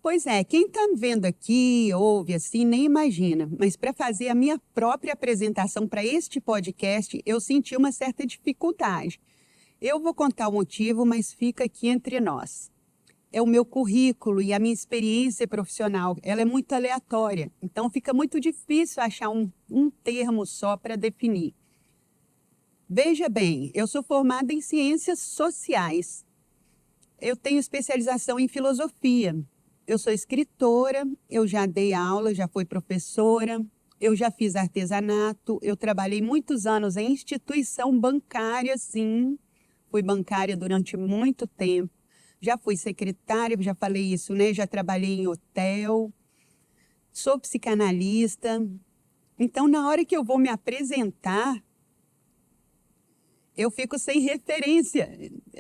Pois é, quem está me vendo aqui, ouve assim, nem imagina, mas para fazer a minha própria apresentação para este podcast, eu senti uma certa dificuldade. Eu vou contar o motivo, mas fica aqui entre nós. É o meu currículo e a minha experiência profissional, ela é muito aleatória, então fica muito difícil achar um termo só para definir. Veja bem, eu sou formada em ciências sociais. Eu tenho especialização em filosofia. Eu sou escritora, eu já dei aula, já fui professora, eu já fiz artesanato, eu trabalhei muitos anos em instituição bancária, sim. Fui bancária durante muito tempo. Já fui secretária, já falei isso, né? Já trabalhei em hotel, sou psicanalista. Então, na hora que eu vou me apresentar, eu fico sem referência.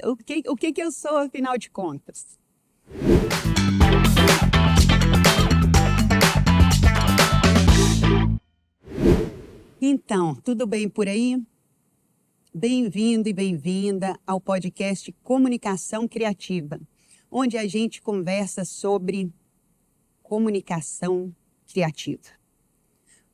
O que eu sou, afinal de contas? Então, tudo bem por aí? Bem-vindo e bem-vinda ao podcast Comunicação Criativa, onde a gente conversa sobre comunicação criativa.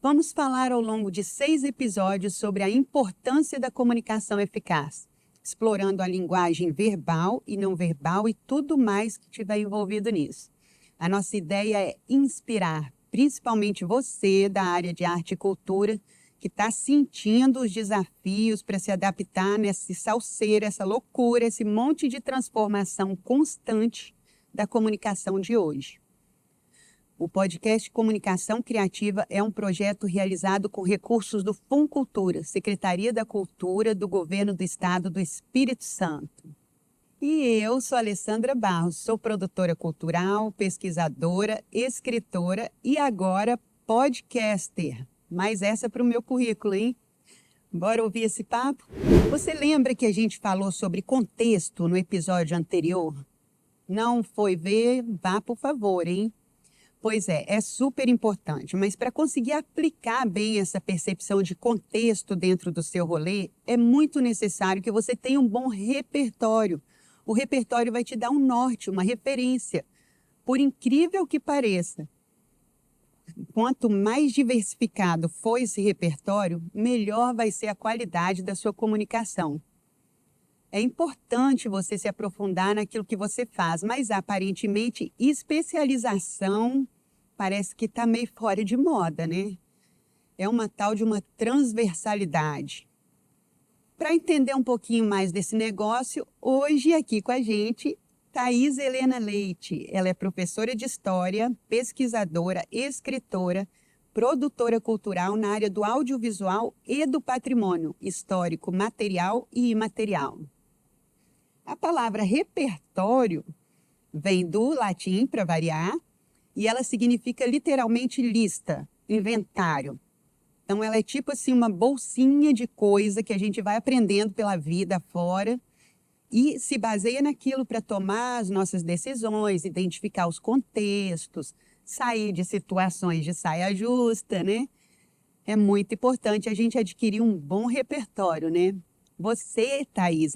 Vamos falar ao longo de 6 episódios sobre a importância da comunicação eficaz, explorando a linguagem verbal e não verbal e tudo mais que estiver envolvido nisso. A nossa ideia é inspirar, principalmente você da área de arte e cultura, que está sentindo os desafios para se adaptar nesse salseiro, essa loucura, esse monte de transformação constante da comunicação de hoje. O podcast Comunicação Criativa é um projeto realizado com recursos do Funcultura, Secretaria da Cultura do Governo do Estado do Espírito Santo. E eu sou Alessandra Barros, sou produtora cultural, pesquisadora, escritora e agora podcaster. Mais essa para o meu currículo, hein? Bora ouvir esse papo? Você lembra que a gente falou sobre contexto no episódio anterior? Não foi ver? Vá, por favor, hein? Pois é super importante, mas para conseguir aplicar bem essa percepção de contexto dentro do seu rolê, é muito necessário que você tenha um bom repertório. O repertório vai te dar um norte, uma referência. Por incrível que pareça, quanto mais diversificado for esse repertório, melhor vai ser a qualidade da sua comunicação. É importante você se aprofundar naquilo que você faz, mas aparentemente especialização parece que está meio fora de moda, né? É uma tal de uma transversalidade. Para entender um pouquinho mais desse negócio, hoje aqui com a gente, Thaís Helena Leite. Ela é professora de História, pesquisadora, escritora, produtora cultural na área do audiovisual e do patrimônio histórico, material e imaterial. A palavra repertório vem do latim, para variar, e ela significa literalmente lista, inventário. Então, ela é tipo assim uma bolsinha de coisa que a gente vai aprendendo pela vida fora e se baseia naquilo para tomar as nossas decisões, identificar os contextos, sair de situações de saia justa, né? É muito importante a gente adquirir um bom repertório, né? Você, Thaís,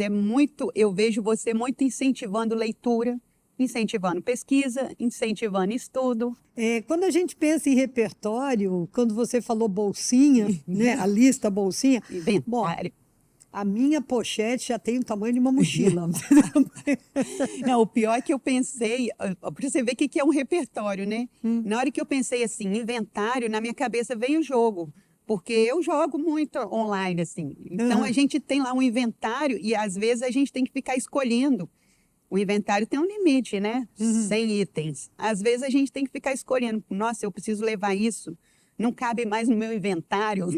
eu vejo você muito incentivando leitura, incentivando pesquisa, incentivando estudo. Quando a gente pensa em repertório, quando você falou bolsinha, né, a lista bolsinha, bom, Inventário. a minha pochete já tem o tamanho de uma mochila. Não, o pior é que eu pensei, para você ver o que é um repertório, né? Na hora que eu pensei assim, inventário, na minha cabeça veio o jogo, porque eu jogo muito online, assim. Então, a gente tem lá um inventário e, às vezes, a gente tem que ficar escolhendo. O inventário tem um limite, né? 100 itens. Às vezes, a gente tem que ficar escolhendo. Nossa, eu preciso levar isso. Não cabe mais no meu inventário.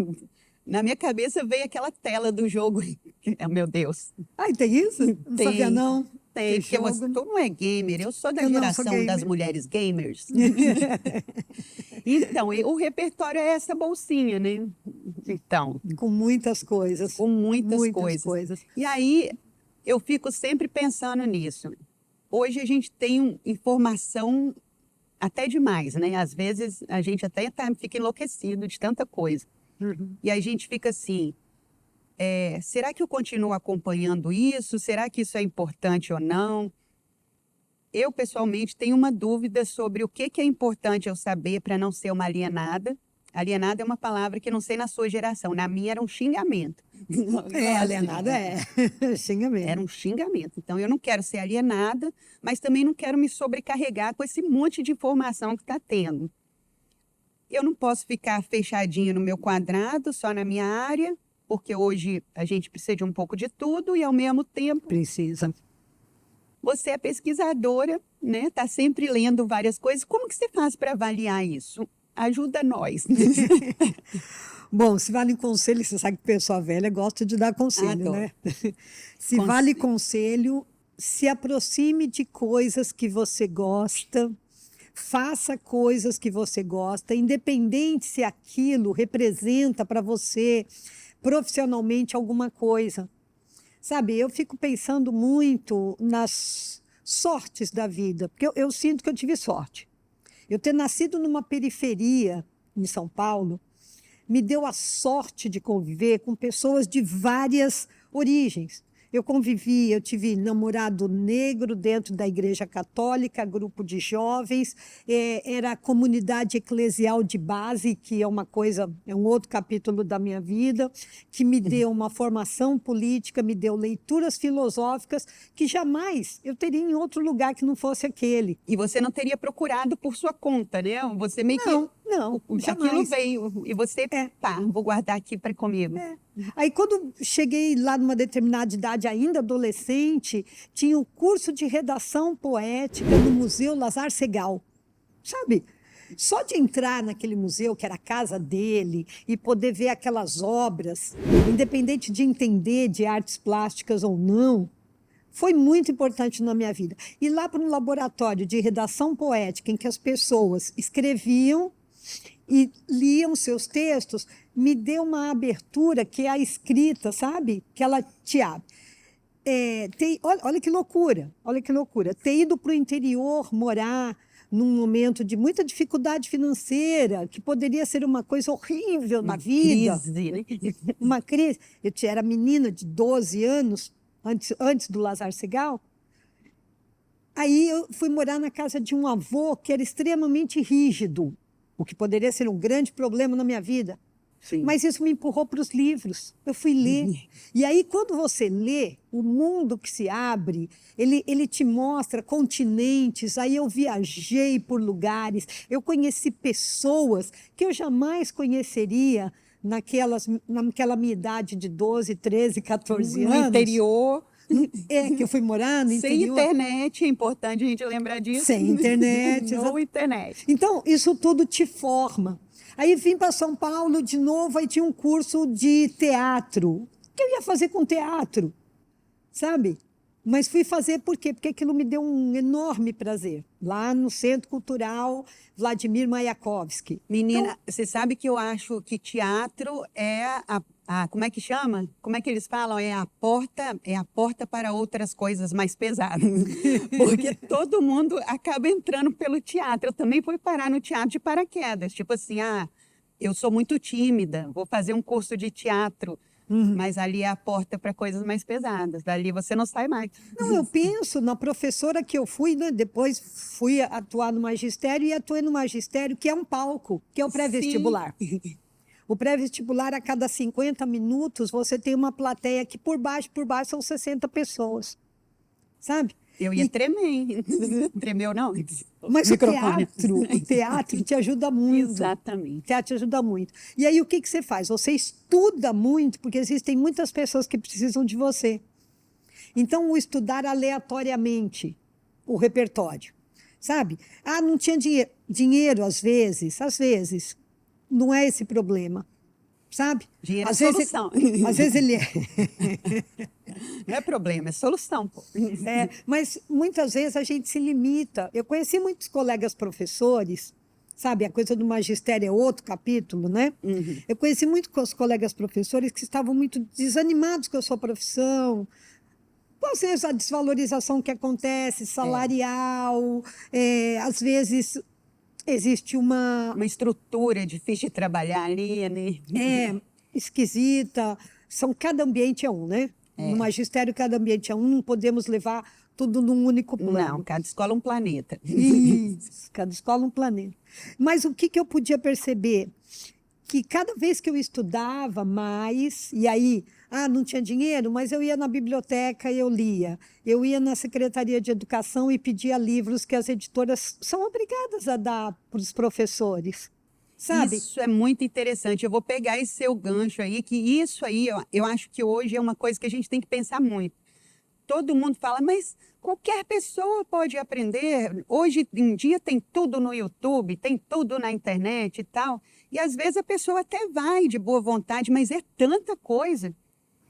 Na minha cabeça veio aquela tela do jogo. Meu Deus. Ai, tem isso? Não sabia, não. Tem, porque tu não é gamer, eu sou da geração das mulheres gamers. Então, o repertório é essa bolsinha, né? Então, com muitas coisas. Com muitas coisas. E aí, eu fico sempre pensando nisso. Hoje a gente tem informação até demais, né? Às vezes a gente até fica enlouquecido de tanta coisa. E a gente fica assim, será que eu continuo acompanhando isso? Será que isso é importante ou não? eu pessoalmente tenho uma dúvida sobre o que é importante eu saber para não ser uma alienada. Alienada é uma palavra que não sei na sua geração, na minha era um xingamento. Alienada xinga mesmo. Era um xingamento. Então, eu não quero ser alienada, mas também não quero me sobrecarregar com esse monte de informação que está tendo. Eu não posso ficar fechadinha no meu quadrado, só na minha área, porque hoje a gente precisa de um pouco de tudo e, ao mesmo tempo, Precisa. você é pesquisadora, né? Está sempre lendo várias coisas. Como que você faz para avaliar isso? Ajuda nós. Bom, se vale conselho, você sabe que pessoa velha gosta de dar conselho, Adoro. né? Se vale conselho, se aproxime de coisas que você gosta, faça coisas que você gosta, independente se aquilo representa para você profissionalmente alguma coisa. Sabe, eu fico pensando muito nas sortes da vida, porque eu sinto que eu tive sorte. Eu ter nascido numa periferia em São Paulo me deu a sorte de conviver com pessoas de várias origens. Eu tive namorado negro dentro da Igreja Católica, grupo de jovens, era a comunidade eclesial de base, que é uma coisa, é um outro capítulo da minha vida, que me deu uma formação política, me deu leituras filosóficas que jamais eu teria em outro lugar que não fosse aquele. E você não teria procurado por sua conta, né? Você meio que... Não, aquilo jamais. veio e você, tá, vou guardar aqui para comigo. Aí, quando cheguei lá numa determinada idade, ainda adolescente, tinha o curso de redação poética no Museu Lazar Segal, sabe? Só de entrar naquele museu, que era a casa dele, e poder ver aquelas obras, independente de entender de artes plásticas ou não, foi muito importante na minha vida. E lá para um laboratório de redação poética, em que as pessoas escreviam e liam seus textos, me deu uma abertura que é a escrita, sabe? Que ela te abre. Olha que loucura, olha que loucura. Ter ido para o interior morar num momento de muita dificuldade financeira, que poderia ser uma coisa horrível na vida. Crise, né? Uma crise. Eu era menina de 12 anos, antes do Lazar Segal. Aí eu fui morar na casa de um avô que era extremamente rígido, o que poderia ser um grande problema na minha vida. Sim. Mas isso me empurrou para os livros. Eu fui ler. E aí, quando você lê, o mundo que se abre, ele te mostra continentes. Aí eu viajei por lugares, eu conheci pessoas que eu jamais conheceria naquela minha idade de 12, 13, 14 anos. No interior. Que eu fui morar no interior. Sem internet, é importante a gente lembrar disso. Sem internet. No internet. Então, isso tudo te forma. Aí vim para São Paulo de novo, aí tinha um curso de teatro. O que eu ia fazer com teatro? Sabe? Mas fui fazer por quê? Porque aquilo me deu um enorme prazer. Lá no Centro Cultural Vladimir Mayakovsky. Menina, Então, você sabe que eu acho que teatro é como é que chama? Como é que eles falam? É a porta para outras coisas mais pesadas. Porque todo mundo acaba entrando pelo teatro. Eu também fui parar no teatro de paraquedas. Tipo assim, eu sou muito tímida, vou fazer um curso de teatro. Mas ali é a porta para coisas mais pesadas. Dali você não sai mais. Não, eu penso na professora que eu fui, né? Depois fui atuar no magistério e atuei no magistério, que é um palco, que é o pré-vestibular. O pré-vestibular, a cada 50 minutos, você tem uma plateia que por baixo são 60 pessoas, sabe? Eu ia tremer. Tremeu, não? Mas o teatro te ajuda muito. Exatamente. O teatro te ajuda muito. E aí, o que você faz? Você estuda muito, porque existem muitas pessoas que precisam de você. Então, o estudar aleatoriamente o repertório, sabe? Não tinha dinheiro às vezes, não é esse problema, sabe? Dinheiro às é vezes, solução. Às vezes ele é. Não é problema, é solução. Pô. Mas muitas vezes a gente se limita. Eu conheci muitos colegas professores, sabe? A coisa do magistério é outro capítulo, né? Eu conheci muitos colegas professores que estavam muito desanimados com a sua profissão. Às vezes a desvalorização que acontece, salarial, às vezes existe uma estrutura difícil de trabalhar ali, né? Esquisita. Cada ambiente é um, né? No magistério, cada ambiente é um. Não podemos levar tudo num único plano. Não, cada escola é um planeta. Isso, cada escola um planeta. Mas o que eu podia perceber? Que cada vez que eu estudava mais, e aí, não tinha dinheiro, mas eu ia na biblioteca e eu lia. Eu ia na Secretaria de Educação e pedia livros que as editoras são obrigadas a dar para os professores, sabe? Isso é muito interessante. Eu vou pegar esse seu gancho aí, que isso aí, eu acho que hoje é uma coisa que a gente tem que pensar muito. Todo mundo fala, mas qualquer pessoa pode aprender. Hoje em dia tem tudo no YouTube, tem tudo na internet e tal. E às vezes a pessoa até vai de boa vontade, mas é tanta coisa.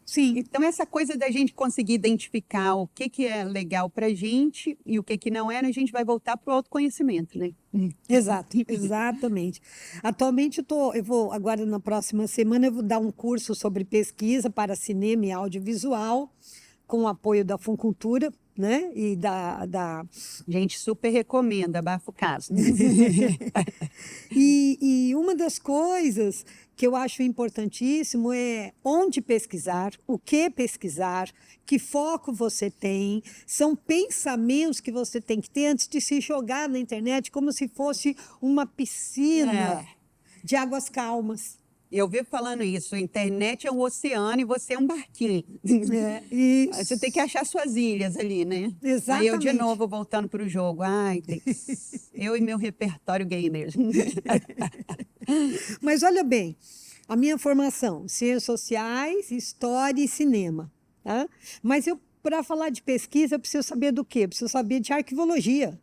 Sim. Então, essa coisa da gente conseguir identificar o que é legal para a gente e o que não é, a gente vai voltar para o autoconhecimento, né? Exato, exatamente. Atualmente eu vou, agora na próxima semana, eu vou dar um curso sobre pesquisa para cinema e audiovisual, com o apoio da Funcultura, né? E da... Gente, super recomenda, abafa o caso. E uma das coisas que eu acho importantíssimo é onde pesquisar, o que pesquisar, que foco você tem, são pensamentos que você tem que ter antes de se jogar na internet como se fosse uma piscina de águas calmas. Eu vivo falando isso, a internet é um oceano e você é um barquinho. Isso. Você tem que achar suas ilhas ali, né? Exatamente. Aí eu de novo voltando para o jogo. Ai, Deus. Eu e meu repertório gamer. Mas olha bem, a minha formação, ciências sociais, história e cinema. Tá? Mas para falar de pesquisa, eu preciso saber do quê? Eu preciso saber de arquivologia.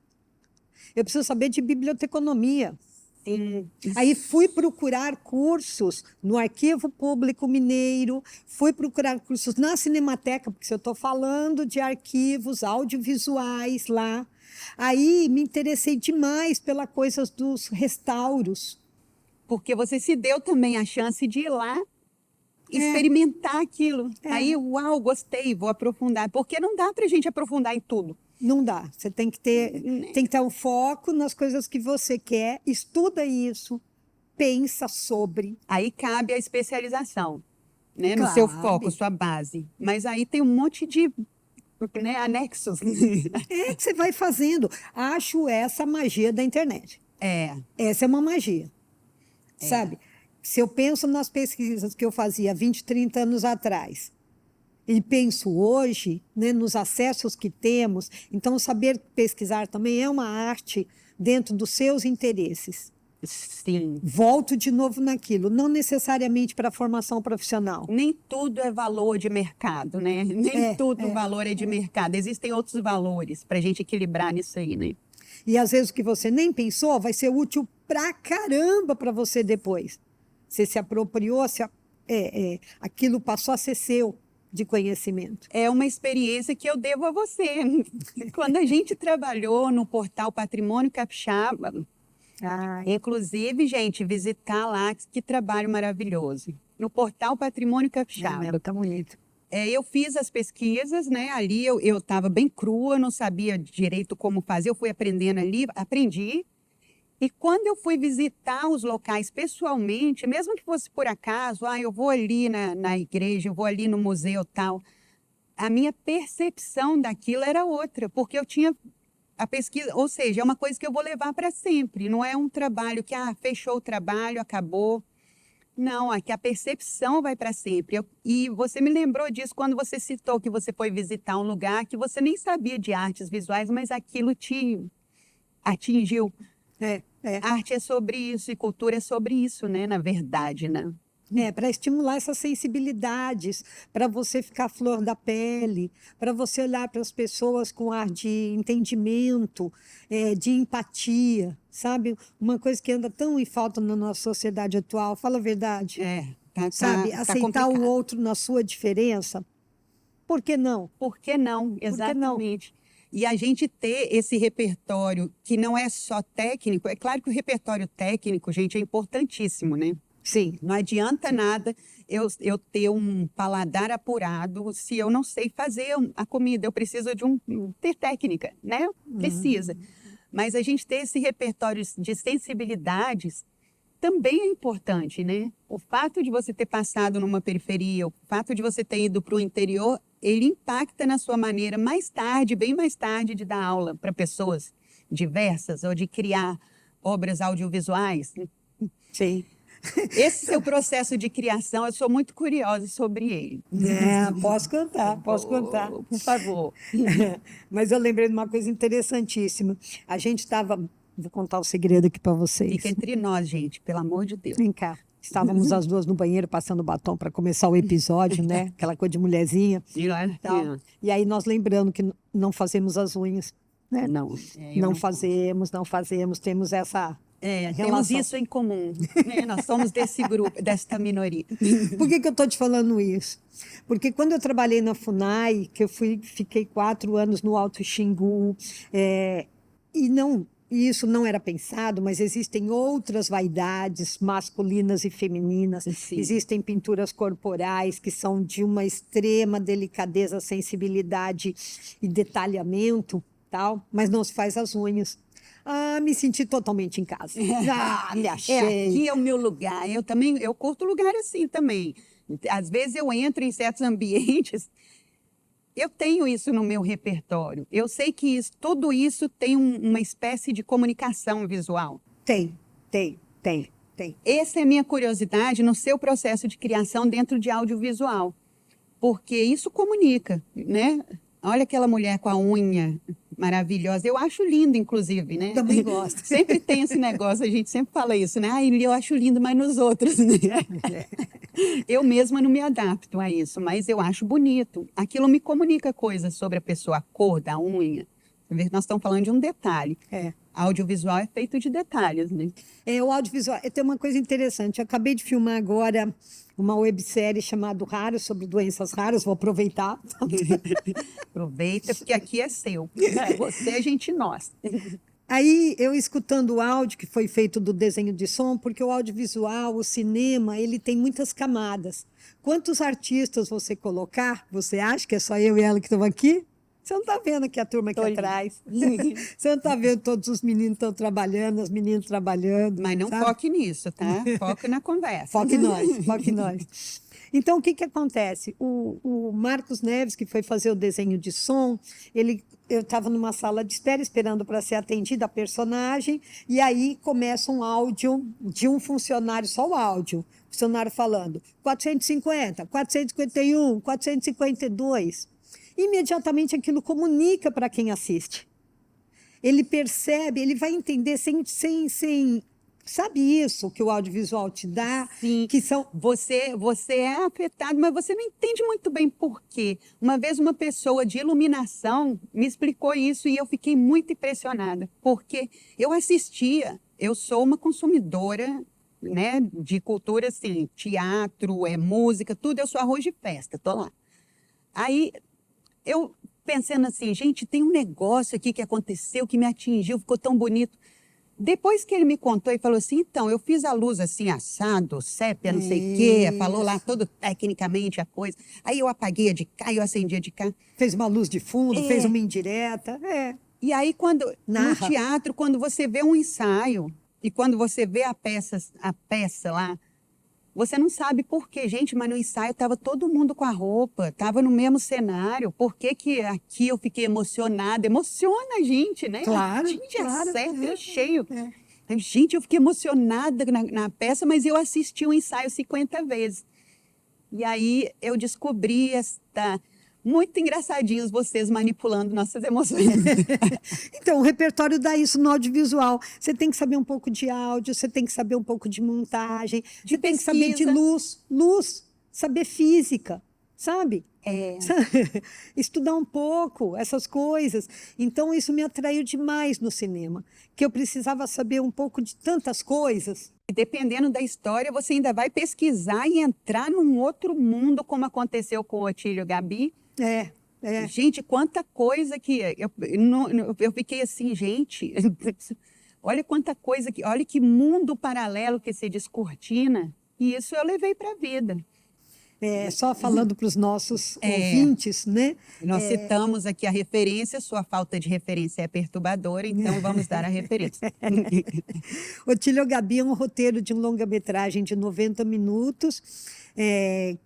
Eu preciso saber de biblioteconomia. Sim. Aí fui procurar cursos no Arquivo Público Mineiro, fui procurar cursos na Cinemateca, porque se eu estou falando de arquivos audiovisuais lá. Aí me interessei demais pela coisa dos restauros. Porque você se deu também a chance de ir lá experimentar aquilo. Aí, uau, gostei, vou aprofundar. Porque não dá para a gente aprofundar em tudo. Não dá. Você tem que ter um foco nas coisas que você quer, estuda isso, pensa sobre. Aí cabe a especialização, né? No seu foco, sua base. Mas aí tem um monte de anexos. É que você vai fazendo. Acho essa a magia da internet. Essa é uma magia. Sabe? Se eu penso nas pesquisas que eu fazia 20, 30 anos atrás, e penso hoje, né, nos acessos que temos, então saber pesquisar também é uma arte dentro dos seus interesses. Sim. Volto de novo naquilo, não necessariamente para a formação profissional. Nem tudo é valor de mercado, né? Nem tudo valor é de mercado. Existem outros valores para a gente equilibrar nisso aí, né? E às vezes o que você nem pensou vai ser útil pra caramba para você depois. Você se apropriou, aquilo passou a ser seu de conhecimento. É uma experiência que eu devo a você. Quando a gente trabalhou no portal Patrimônio Capixaba, inclusive, gente, visitar lá, que trabalho maravilhoso. No portal Patrimônio Capixaba. Tá bonito. Eu fiz as pesquisas, né? Ali eu estava bem crua, não sabia direito como fazer, eu fui aprendendo ali, aprendi. E quando eu fui visitar os locais pessoalmente, mesmo que fosse por acaso, eu vou ali na igreja, eu vou ali no museu tal, a minha percepção daquilo era outra, porque eu tinha a pesquisa, ou seja, é uma coisa que eu vou levar para sempre, não é um trabalho que fechou o trabalho, acabou. Não, é que a percepção vai para sempre. E você me lembrou disso quando você citou que você foi visitar um lugar que você nem sabia de artes visuais, mas aquilo te atingiu. Arte é sobre isso e cultura é sobre isso, né? Na verdade, né? Para estimular essas sensibilidades, para você ficar flor da pele, para você olhar para as pessoas com ar de entendimento, de empatia, sabe? Uma coisa que anda tão em falta na nossa sociedade atual, fala a verdade. Sabe? Aceitar o outro na sua diferença. Por que não? Por que não? Exatamente. E a gente ter esse repertório que não é só técnico, é claro que o repertório técnico, gente, é importantíssimo, né? Sim. Não adianta nada eu ter um paladar apurado se eu não sei fazer a comida. Eu preciso ter técnica, né? Precisa. Mas a gente ter esse repertório de sensibilidades também é importante, né? O fato de você ter passado numa periferia, o fato de você ter ido para o interior ele impacta na sua maneira mais tarde, bem mais tarde, de dar aula para pessoas diversas ou de criar obras audiovisuais. Sim. Esse seu processo de criação, eu sou muito curiosa sobre ele. Posso contar, posso contar. Por favor. Mas eu lembrei de uma coisa interessantíssima. A gente estava. Vou contar o segredo aqui para vocês. Fica entre nós, gente, pelo amor de Deus. Vem cá. Estávamos as duas no banheiro passando batom para começar o episódio, né? Aquela coisa de mulherzinha. Tal. E aí nós lembrando que não fazemos as unhas, né? Não. Não fazemos, temos essa temos relação. isso em comum. Né? Nós somos desse grupo, desta minoria. Por que eu estou te falando isso? Porque quando eu trabalhei na FUNAI, que fiquei 4 anos no Alto Xingu, e isso não era pensado, mas existem outras vaidades masculinas e femininas. Sim. Existem pinturas corporais que são de uma extrema delicadeza, sensibilidade e detalhamento, tal, mas não se faz as unhas. Me senti totalmente em casa. Me achei. Aqui é o meu lugar. Eu curto lugar assim também. Às vezes eu entro em certos ambientes, eu tenho isso no meu repertório. Eu sei que tudo isso tem uma espécie de comunicação visual. Tem. Essa é a minha curiosidade no seu processo de criação dentro de audiovisual. Porque isso comunica, né? Olha aquela mulher com a unha maravilhosa. Eu acho lindo, inclusive, né? Também gosto. Sempre tem esse negócio, a gente sempre fala isso, né? Eu acho lindo, mas nos outros, né? Eu mesma não me adapto a isso, mas eu acho bonito. Aquilo me comunica coisas sobre a pessoa, a cor da unha. Nós estamos falando de um detalhe. Audiovisual é feito de detalhes, né? O audiovisual. Tem uma coisa interessante. Eu acabei de filmar agora uma websérie chamada Raros, sobre doenças raras. Vou aproveitar. Aproveita, porque aqui é seu. Você é gente nossa. Aí, eu escutando o áudio que foi feito do desenho de som, porque o audiovisual, o cinema, ele tem muitas camadas. Quantos artistas você colocar, você acha que é só eu e ela que estão aqui? Você não está vendo aqui a turma aqui atrás. Você não está vendo todos os meninos estão trabalhando, as meninas trabalhando. Mas não sabe? foque nisso, tá? Foque na conversa. Foque nós. Então, o que acontece? O Marcos Neves, que foi fazer o desenho de som, eu estava numa sala de espera esperando para ser atendida a personagem, e aí começa um áudio de um funcionário, só o áudio, o funcionário falando 450, 451, 452. Imediatamente aquilo comunica para quem assiste. Ele percebe, ele vai entender sem sabe isso que o audiovisual te dá? Sim. Que são... Você é afetado, mas você não entende muito bem por quê. Uma vez uma pessoa de iluminação me explicou isso e eu fiquei muito impressionada, porque eu assistia, eu sou uma consumidora, né, de cultura, assim, teatro, música, tudo, eu sou arroz de festa, tô lá. Aí eu pensando assim, gente, tem um negócio aqui que aconteceu, que me atingiu, ficou tão bonito. Depois que ele me contou e falou assim, então, eu fiz a luz assim, assado, sépia, não sei o quê, falou lá todo tecnicamente a coisa. Aí eu apaguei a de cá, eu acendi a de cá. Fez uma luz de fundo, fez uma indireta. E aí, no teatro, quando você vê um ensaio e quando você vê a peça lá, você não sabe por quê, gente, mas no ensaio estava todo mundo com a roupa, estava no mesmo cenário. Por que que aqui eu fiquei emocionada? Emociona a gente, né? Claro, a gente claro. é cheio. Gente, eu fiquei emocionada na peça, mas eu assisti o ensaio 50 vezes. E aí eu descobri muito engraçadinhos vocês manipulando nossas emoções. Então, o repertório dá isso no audiovisual. Você tem que saber um pouco de áudio, você tem que saber um pouco de montagem, você tem que saber de luz, saber física, sabe? Estudar um pouco essas coisas. Então, isso me atraiu demais no cinema, que eu precisava saber um pouco de tantas coisas. Dependendo da história, você ainda vai pesquisar e entrar num outro mundo, como aconteceu com o Otílio Gabi. Gente, quanta coisa que... Eu fiquei assim, gente, olha quanta coisa, olha que mundo paralelo que se descortina. E isso eu levei para a vida. Só falando para os nossos ouvintes, né? Nós citamos aqui a referência, sua falta de referência é perturbadora, então vamos dar a referência. Otílio Gabi é um roteiro de um longa-metragem de 90 minutos,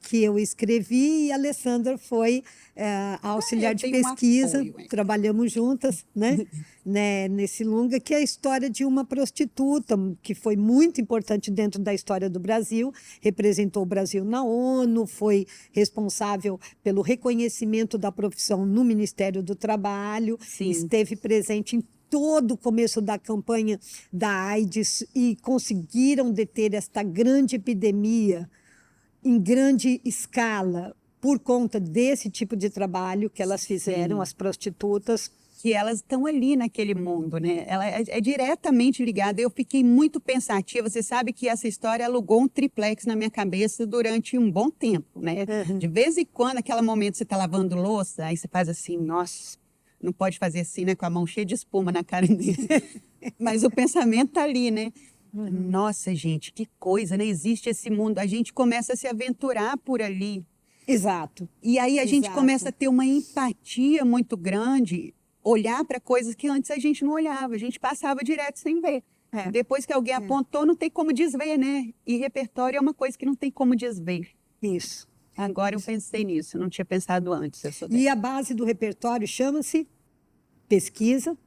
que eu escrevi, e a Alessandra foi a auxiliar de pesquisa, trabalhamos juntas, né, nesse longa, que é a história de uma prostituta, que foi muito importante dentro da história do Brasil, representou o Brasil na ONU, foi responsável pelo reconhecimento da profissão no Ministério do Trabalho, Sim. Esteve presente em todo o começo da campanha da AIDS e conseguiram deter esta grande epidemia em grande escala por conta desse tipo de trabalho que elas fizeram, as prostitutas. Que elas estão ali naquele mundo, né? Ela é diretamente ligada. Eu fiquei muito pensativa. Você sabe que essa história alugou um triplex na minha cabeça durante um bom tempo, né? Uhum. De vez em quando, aquele momento você está lavando louça, aí você faz assim, nossa, não pode fazer assim, né? Com a mão cheia de espuma na cara dele. Mas o pensamento está ali, né? Nossa, gente, que coisa, né? Existe esse mundo. A gente começa a se aventurar por ali. Exato. E aí a gente começa a ter uma empatia muito grande, olhar para coisas que antes a gente não olhava, a gente passava direto sem ver. Depois que alguém apontou, não tem como desver, né? E repertório é uma coisa que não tem como desver. Isso. Agora eu pensei nisso, não tinha pensado antes. E a base do repertório chama-se pesquisa,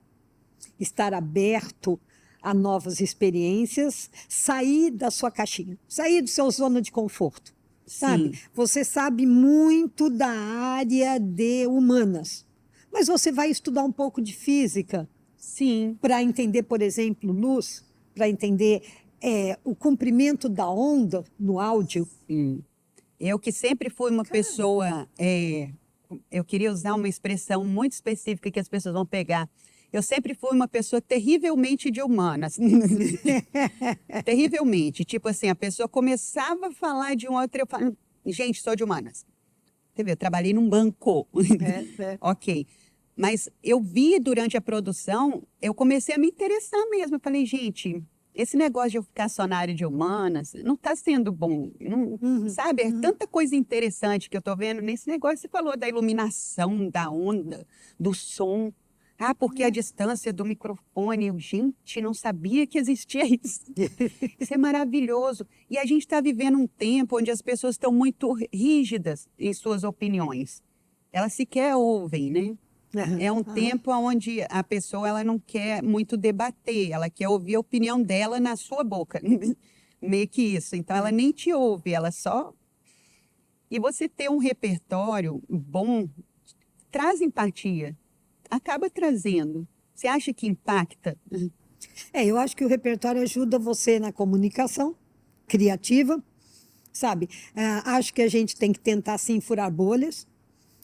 estar aberto a novas experiências, sair da sua caixinha, sair do seu zona de conforto, sabe? Sim. Você sabe muito da área de humanas, mas você vai estudar um pouco de física. Sim. Para entender, por exemplo, luz, para entender o comprimento da onda no áudio. Sim. Eu que sempre fui uma pessoa, eu queria usar uma expressão muito específica que as pessoas vão pegar. Eu sempre fui uma pessoa terrivelmente de humanas. Terrivelmente. Tipo assim, a pessoa começava a falar de um outro, eu falo, gente, sou de humanas. Você vê, eu trabalhei num banco. Ok. Mas eu vi durante a produção, eu comecei a me interessar mesmo. Eu falei, gente, esse negócio de eu ficar só na área de humanas não está sendo bom. Não, sabe, é tanta coisa interessante que eu estou vendo nesse negócio. Você falou da iluminação, da onda, do som. Ah, porque a distância do microfone, eu, gente, não sabia que existia isso. Isso é maravilhoso. E a gente está vivendo um tempo onde as pessoas estão muito rígidas em suas opiniões. Elas sequer ouvem, né? É um tempo onde a pessoa ela não quer muito debater, ela quer ouvir a opinião dela na sua boca. Meio que isso. Então, ela nem te ouve, ela só... E você ter um repertório bom traz empatia. Acaba trazendo. Você acha que impacta? Eu acho que o repertório ajuda você na comunicação criativa, sabe? Acho que a gente tem que tentar, sim, furar bolhas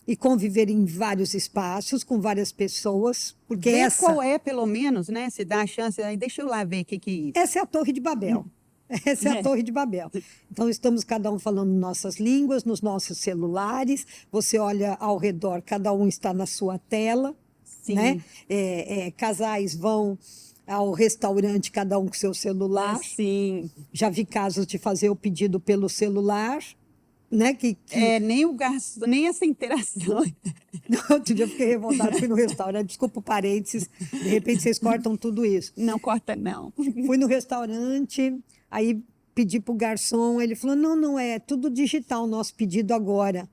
e conviver em vários espaços, com várias pessoas, porque qual é, pelo menos, né? Se dá a chance, aí deixa eu lá ver o que é isso. Essa é a Torre de Babel. Essa é a Torre de Babel. Então, estamos cada um falando nossas línguas, nos nossos celulares, você olha ao redor, cada um está na sua tela, Sim. né? Casais vão ao restaurante, cada um com seu celular. Sim. Já vi casos de fazer o pedido pelo celular, né? Nem o gasto, nem essa interação. Outro dia eu fiquei revoltada, fui no restaurante, desculpa o parênteses, de repente vocês cortam tudo isso. Não corta, não. Fui no restaurante, aí pedi para o garçom, ele falou, não, é tudo digital o nosso pedido agora.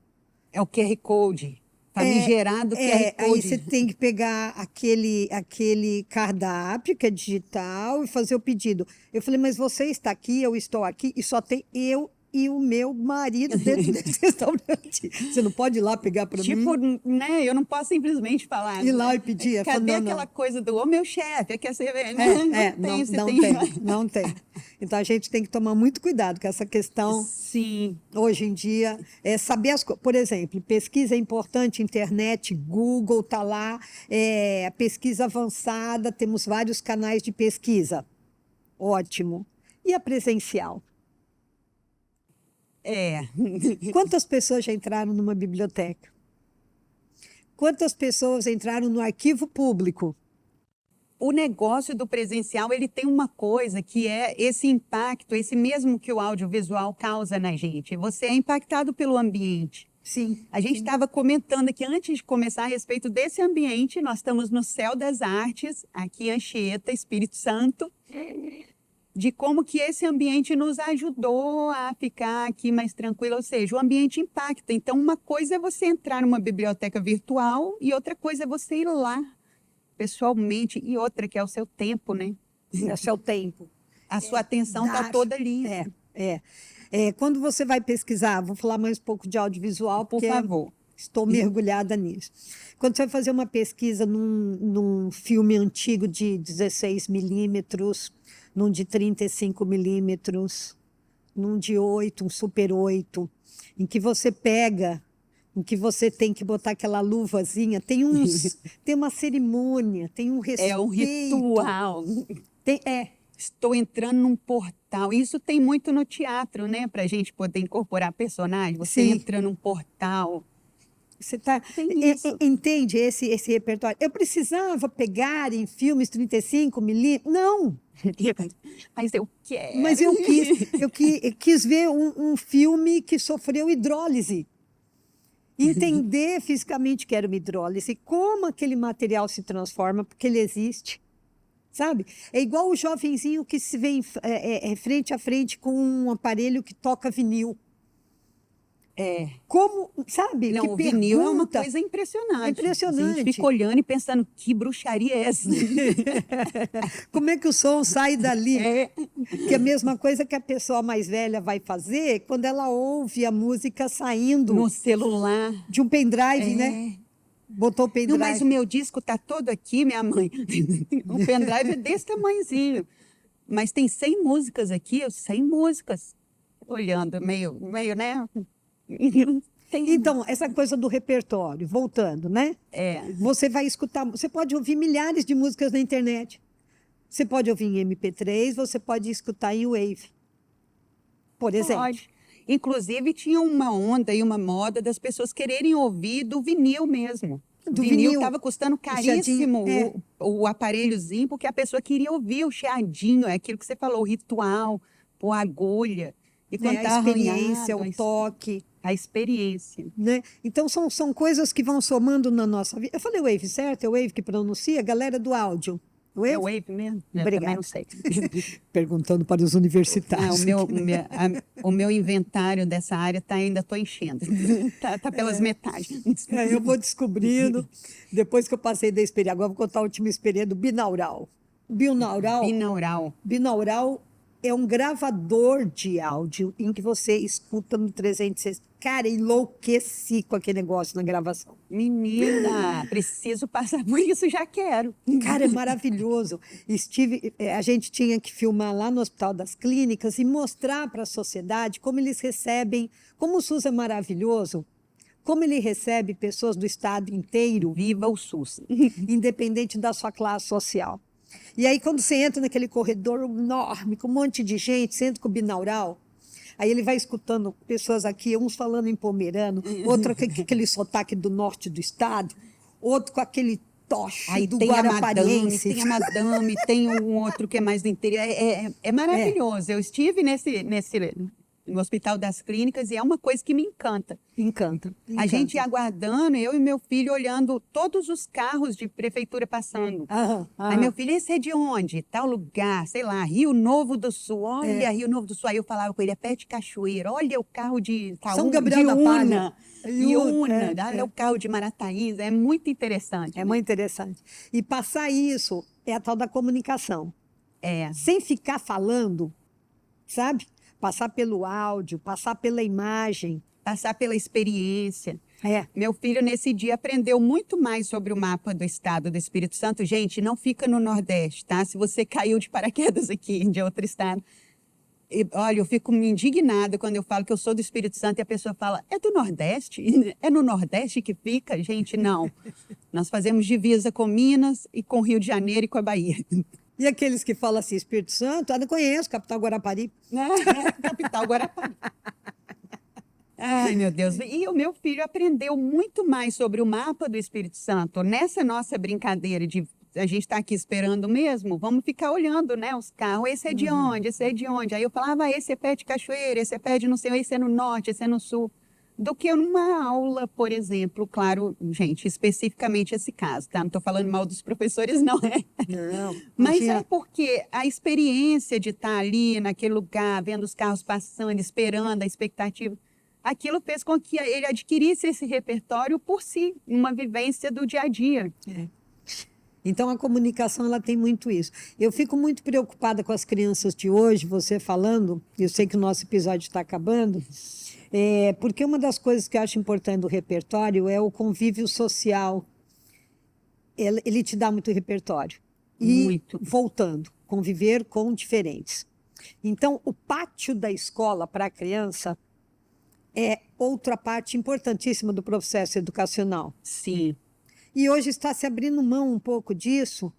É o QR Code, famigerado QR Code. Aí você tem que pegar aquele cardápio que é digital e fazer o pedido. Eu falei, mas você está aqui, eu estou aqui, e só tem eu e o meu marido dentro desse restaurante. Você não pode ir lá pegar para mim? Tipo, né? Eu não posso simplesmente falar. Ir lá e pedir. Cadê aquela coisa do, ô meu chefe, quer ser... Não tem. Então, a gente tem que tomar muito cuidado com essa questão. Sim. Hoje em dia, saber as coisas. Por exemplo, pesquisa é importante, internet, Google está lá, pesquisa avançada, temos vários canais de pesquisa. Ótimo. E a presencial? Quantas pessoas já entraram numa biblioteca? Quantas pessoas entraram no arquivo público? O negócio do presencial, ele tem uma coisa que é esse impacto, esse mesmo que o audiovisual causa na gente. Você é impactado pelo ambiente. Sim. A gente estava comentando aqui, antes de começar, a respeito desse ambiente. Nós estamos no Céu das Artes, aqui em Anchieta, Espírito Santo. de como que esse ambiente nos ajudou a ficar aqui mais tranquilo, ou seja, o ambiente impacta. Então, uma coisa é você entrar numa biblioteca virtual e outra coisa é você ir lá pessoalmente, e outra que é o seu tempo, né? Esse é o tempo. A sua atenção está toda ali. Quando você vai pesquisar, vou falar mais um pouco de audiovisual, Por porque favor. estou mergulhada nisso. Quando você vai fazer uma pesquisa num filme antigo de 16 milímetros, num de 35 milímetros, num de 8, um Super 8, em que você pega, em que você tem que botar aquela luvazinha, tem uma cerimônia, tem um respeito. É um ritual. É. Estou entrando num portal. Isso tem muito no teatro, né? Para a gente poder incorporar personagens. Você Sim. entra num portal. Você Isso. entende esse repertório? Eu precisava pegar em filmes 35 milímetros? Não, Mas eu quero. mas eu quis ver um filme que sofreu hidrólise. Entender fisicamente que era uma hidrólise, como aquele material se transforma, porque ele existe. Sabe? É igual o jovenzinho que se vê frente a frente com um aparelho que toca vinil. Como, sabe? Não, que o vinil é uma pergunta. coisa impressionante. Impressionante. A gente fica olhando e pensando, que bruxaria é essa? Como é que o som sai dali? É. Que é a mesma coisa que a pessoa mais velha vai fazer quando ela ouve a música saindo No celular. de um pendrive, né? Botou o pendrive. Não, mas o meu disco está todo aqui, minha mãe. O pendrive é desse tamanhozinho. Mas tem 100 músicas aqui, 100 músicas. Olhando, meio, né? Então, essa coisa do repertório, voltando, né? Você vai escutar, você pode ouvir milhares de músicas na internet. Você pode ouvir em MP3, você pode escutar em Wave, por exemplo. Pode. Inclusive, tinha uma onda e uma moda das pessoas quererem ouvir do vinil mesmo. Do vinil vinil. estava custando caríssimo chiadinho, o aparelhozinho, porque a pessoa queria ouvir o chiadinho, é aquilo que você falou, o ritual, pôr a agulha. E quando A tá experiência, arranhado, o toque. A experiência. Né? Então, são coisas que vão somando na nossa vida. Eu falei Wave, certo? É o Wave que pronuncia, galera do áudio. Wave? É o Wave mesmo? Eu Obrigada. também não sei. Perguntando para os universitários. O meu inventário dessa área ainda estou enchendo. Tá pelas metades. Eu vou descobrindo, depois que eu passei da experiência. Agora vou contar a última experiência do binaural. Binaural é um gravador de áudio em que você escuta no 360. Cara, enlouqueci com aquele negócio na gravação. Menina, preciso passar por isso, já quero. Cara, é maravilhoso. A gente tinha que filmar lá no Hospital das Clínicas e mostrar para a sociedade como eles recebem, como o SUS é maravilhoso, como ele recebe pessoas do estado inteiro. Viva o SUS. Independente da sua classe social. E aí, quando você entra naquele corredor enorme, com um monte de gente, você entra com o binaural, aí ele vai escutando pessoas aqui, uns falando em pomerano, outro com aquele sotaque do norte do estado, outro com aquele toche aí do tem guarapariense. Tem a madame, tem um outro que é mais do interior. É maravilhoso. Eu estive no Hospital das Clínicas e é uma coisa que me encanta. Encanta. A gente aguardando, eu e meu filho olhando todos os carros de prefeitura passando. Aí meu filho, esse é de onde? Tal lugar, sei lá, Rio Novo do Sul. Olha, Rio Novo do Sul. Aí eu falava com ele, é perto de Cachoeira. Olha o carro de São Gabriel da Palha. Iuna. Olha o carro de Marataízes. É muito interessante. É muito interessante. E passar isso é a tal da comunicação. Sem ficar falando, sabe? Passar pelo áudio, passar pela imagem. Passar pela experiência. Meu filho, nesse dia, aprendeu muito mais sobre o mapa do estado do Espírito Santo. Gente, não fica no Nordeste, tá? Se você caiu de paraquedas aqui, de outro estado. Olha, eu fico indignada quando eu falo que eu sou do Espírito Santo e a pessoa fala, é do Nordeste? É no Nordeste que fica? Gente, não. Nós fazemos divisa com Minas e com Rio de Janeiro e com a Bahia. E aqueles que falam assim, Espírito Santo, eu não conheço, capital Guarapari. Capital Guarapari. Ai, meu Deus. E o meu filho aprendeu muito mais sobre o mapa do Espírito Santo. Nessa nossa brincadeira de a gente está aqui esperando mesmo, vamos ficar olhando, né, os carros. Esse é de onde? Esse é de onde? Aí eu falava, esse é pé de Cachoeira, esse é pé de não sei, esse é no norte, esse é no sul. do que numa aula, por exemplo. Claro, gente, especificamente esse caso, tá? Não estou falando mal dos professores, não é? Não, Mas imagina. é porque a experiência de estar ali naquele lugar, vendo os carros passando, esperando, a expectativa, aquilo fez com que ele adquirisse esse repertório por si, uma vivência do dia a dia. Então, a comunicação ela tem muito isso. Eu fico muito preocupada com as crianças de hoje, você falando, eu sei que o nosso episódio está acabando, porque uma das coisas que eu acho importante do repertório é o convívio social. Ele te dá muito repertório. E, Muito. voltando, conviver com diferentes. Então, o pátio da escola para a criança é outra parte importantíssima do processo educacional. Sim. E hoje está se abrindo mão um pouco disso,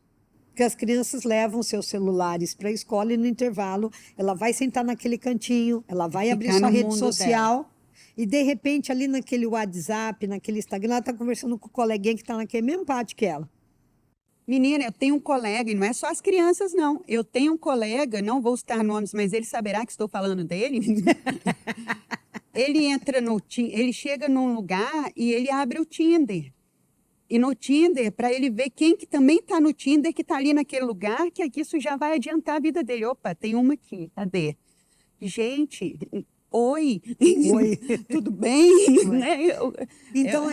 porque as crianças levam seus celulares para a escola e no intervalo ela vai sentar naquele cantinho, ela vai abrir Ficar sua no rede mundo social e de repente ali naquele WhatsApp, naquele Instagram, ela está conversando com o coleguinha que está naquele mesmo pátio que ela. Menina, eu tenho um colega, e não é só as crianças, não. Eu tenho um colega, não vou citar nomes, mas ele saberá que estou falando dele. Ele chega num lugar e ele abre o Tinder. E no Tinder, para ele ver quem que também está no Tinder, que está ali naquele lugar, que aqui isso já vai adiantar a vida dele. Opa, tem uma aqui, cadê? Gente, oi, Oi. tudo bem? Né? Então,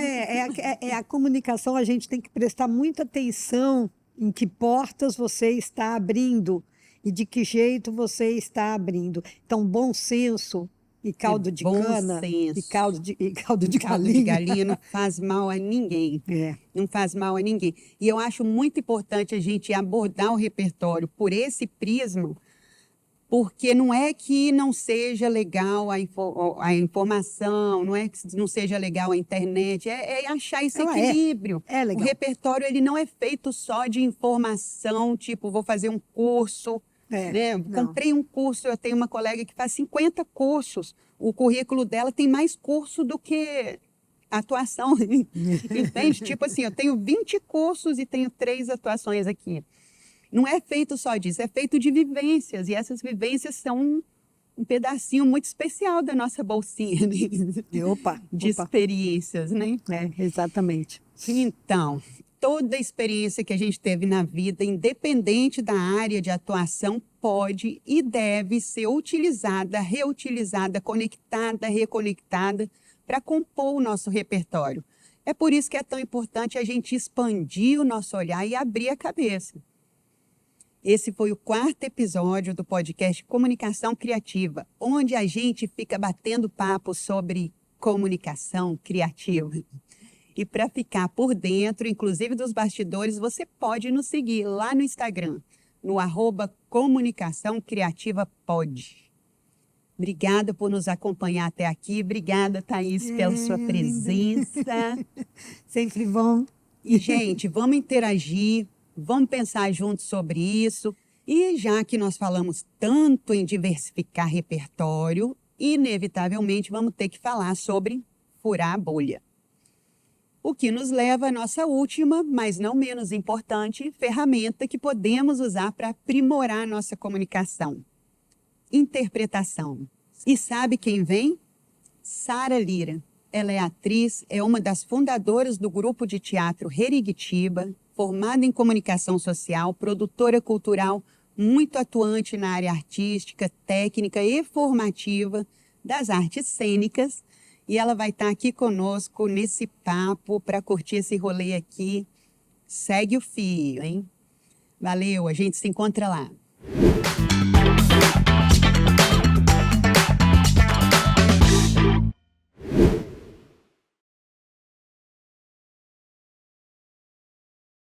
a comunicação, a gente tem que prestar muita atenção em que portas você está abrindo e de que jeito você está abrindo. Então, bom senso e caldo de bom cana senso. e caldo de Caldo de galinha. galinha não faz mal a ninguém. Não faz mal a ninguém. E eu acho muito importante a gente abordar o repertório por esse prisma, porque não é que não seja legal a informação, não é que não seja legal a internet, é achar esse equilíbrio. É legal. O repertório ele não é feito só de informação, tipo, vou fazer um curso, né? Comprei um curso, eu tenho uma colega que faz 50 cursos, o currículo dela tem mais curso do que atuação, entende? Tipo assim, eu tenho 20 cursos e tenho 3 atuações aqui. Não é feito só disso, é feito de vivências. E essas vivências são um pedacinho muito especial da nossa bolsinha, né? Opa, de experiências, né? Exatamente. Então, toda experiência que a gente teve na vida, independente da área de atuação, pode e deve ser utilizada, reutilizada, conectada, reconectada para compor o nosso repertório. É por isso que é tão importante a gente expandir o nosso olhar e abrir a cabeça. Esse foi o 4º episódio do podcast Comunicação Criativa, onde a gente fica batendo papo sobre comunicação criativa. E para ficar por dentro, inclusive dos bastidores, você pode nos seguir lá no Instagram, no @comunicaçãocriativapod. Obrigada por nos acompanhar até aqui. Obrigada, Thaís, pela sua presença. Sempre bom. E, gente, vamos interagir. Vamos pensar juntos sobre isso. E já que nós falamos tanto em diversificar repertório, inevitavelmente vamos ter que falar sobre furar a bolha. O que nos leva à nossa última, mas não menos importante, ferramenta que podemos usar para aprimorar a nossa comunicação. Interpretação. E sabe quem vem? Sara Lira. Ela é atriz, é uma das fundadoras do grupo de teatro Herigtiba, formada em comunicação social, produtora cultural, muito atuante na área artística, técnica e formativa das artes cênicas. E ela vai estar aqui conosco nesse papo para curtir esse rolê aqui. Segue o fio, hein? Valeu, a gente se encontra lá.